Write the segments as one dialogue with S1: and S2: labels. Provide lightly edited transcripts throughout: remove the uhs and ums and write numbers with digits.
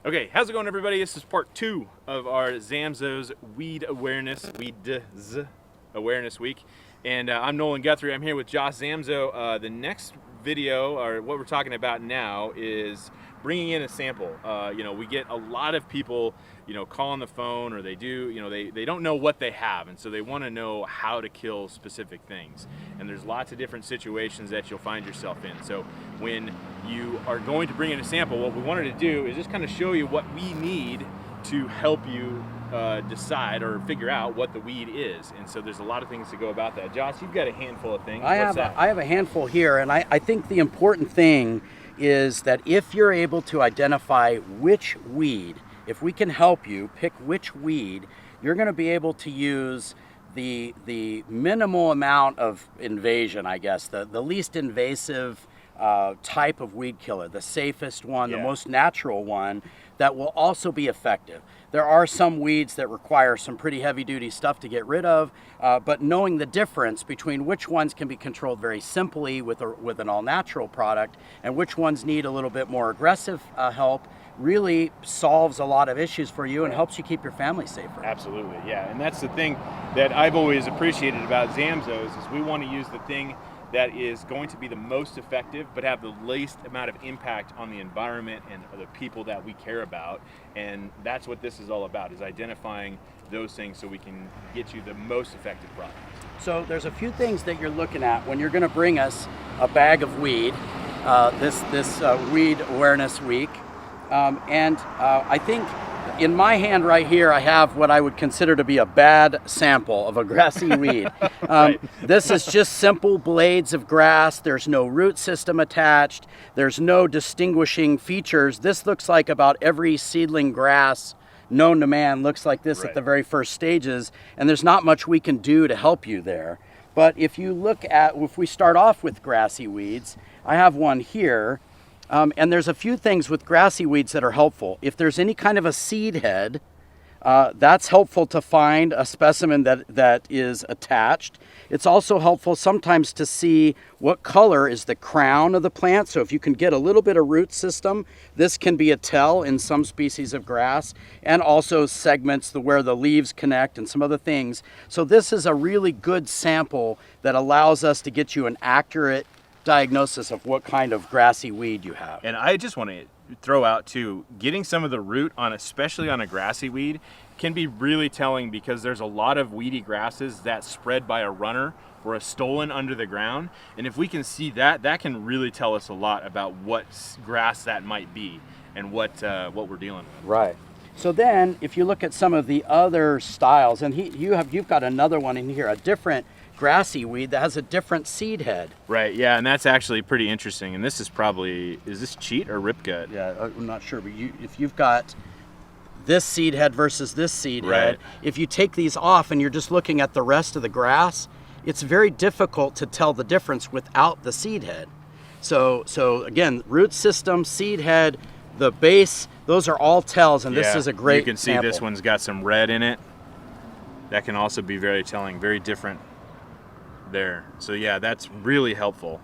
S1: Okay, how's it going, everybody? This is part 2 of our Zamzo's Weed Awareness Week. And I'm Nolan Guthrie. I'm here with Josh Zamzo. The next video, or what we're talking about now, is bringing in a sample. We get a lot of people, call on the phone, or they don't know what they have, and so they want to know how to kill specific things. And there's lots of different situations that you'll find yourself in. So when you are going to bring in a sample, what we wanted to do is just kind of show you what we need to help you decide or figure out what the weed is. And so there's a lot of things to go about that. Josh, you've got a handful of things.
S2: I have a handful here, and I think the important thing is that if you're able to identify which weed, if we can help you pick which weed, you're going to be able to use the minimal amount of invasion, I guess, the least invasive type of weed killer, the safest one, the most natural one that will also be effective. There are some weeds that require some pretty heavy duty stuff to get rid of, but knowing the difference between which ones can be controlled very simply with an all natural product and which ones need a little bit more aggressive help really solves a lot of issues for you and helps you keep your family safer.
S1: Absolutely, yeah. And that's the thing that I've always appreciated about Zamzo's is we want to use the thing that is going to be the most effective but have the least amount of impact on the environment and the people that we care about. And that's what this is all about, is identifying those things so we can get you the most effective product.
S2: So there's a few things that you're looking at when you're going to bring us a bag of weed this Weed Awareness Week. I think in my hand right here, I have what I would consider to be a bad sample of a grassy weed. This is just simple blades of grass. There's no root system attached. There's no distinguishing features. This looks like about every seedling grass known to man looks like this at the very first stages, and there's not much we can do to help you there. But if we start off with grassy weeds, I have one here. And there's a few things with grassy weeds that are helpful. If there's any kind of a seed head, that's helpful to find a specimen that is attached. It's also helpful sometimes to see what color is the crown of the plant. So if you can get a little bit of root system, this can be a tell in some species of grass, and also segments where the leaves connect and some other things. So this is a really good sample that allows us to get you an accurate diagnosis of what kind of grassy weed you have.
S1: And I just want to throw out too, getting some of the root on, especially on a grassy weed, can be really telling, because there's a lot of weedy grasses that spread by a runner or a stolen under the ground. And if we can see that, that can really tell us a lot about what grass that might be and what we're dealing with.
S2: Right. So then if you look at some of the other styles, and you've got another one in here, a different grassy weed that has a different seed head.
S1: Right, yeah, and that's actually pretty interesting. And this is this cheat or ripgut?
S2: Yeah, I'm not sure, but if you've got this seed head versus this seed head, if you take these off and you're just looking at the rest of the grass, it's very difficult to tell the difference without the seed head. So again, root system, seed head, the base, those are all tells, and this is a great
S1: You can see
S2: sample.
S1: This one's got some red in it. That can also be very telling, very different there. So yeah, that's really helpful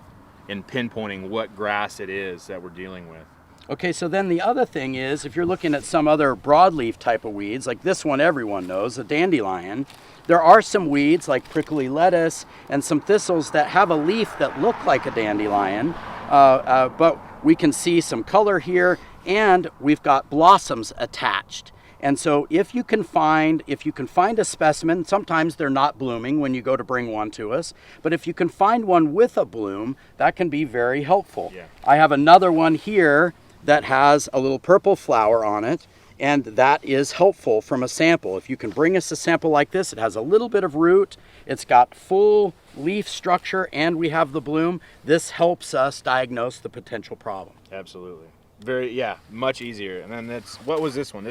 S1: in pinpointing what grass it is that we're dealing with.
S2: Okay, so then the other thing is, if you're looking at some other broadleaf type of weeds, like this one everyone knows, a dandelion, there are some weeds like prickly lettuce and some thistles that have a leaf that look like a dandelion, but we can see some color here, and we've got blossoms attached. And so if you can find a specimen, sometimes they're not blooming when you go to bring one to us, but if you can find one with a bloom, that can be very helpful.
S1: Yeah.
S2: I have another one here that has a little purple flower on it, and that is helpful from a sample. If you can bring us a sample like this, it has a little bit of root, it's got full leaf structure, and we have the bloom. This helps us diagnose the potential problem.
S1: Absolutely. Much easier. And then what was this one?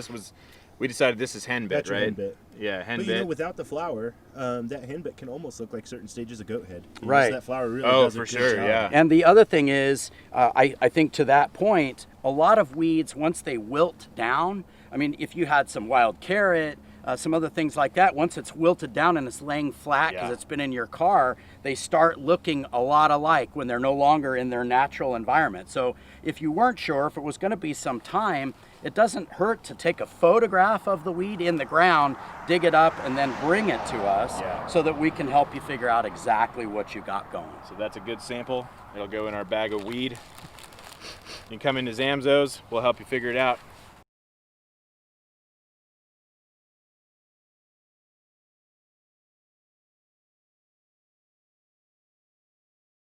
S1: We decided this is henbit,
S3: That's
S1: right?
S3: Henbit.
S1: Yeah, henbit.
S3: But without the flower, that henbit can almost look like certain stages of goat head.
S2: Right.
S3: That flower really does a
S1: for
S3: good
S1: sure,
S3: job.
S1: yeah.
S2: And the other thing is, I think to that point, a lot of weeds, once they wilt down, I mean, if you had some wild carrot, some other things like that, once it's wilted down and it's laying flat because it's been in your car, they start looking a lot alike when they're no longer in their natural environment. So if you weren't sure if it was going to be some time, it doesn't hurt to take a photograph of the weed in the ground, dig it up, and then bring it to us so that we can help you figure out exactly what you got going.
S1: So that's a good sample. It'll go in our bag of weed. You can come into Zamzo's, we'll help you figure it out.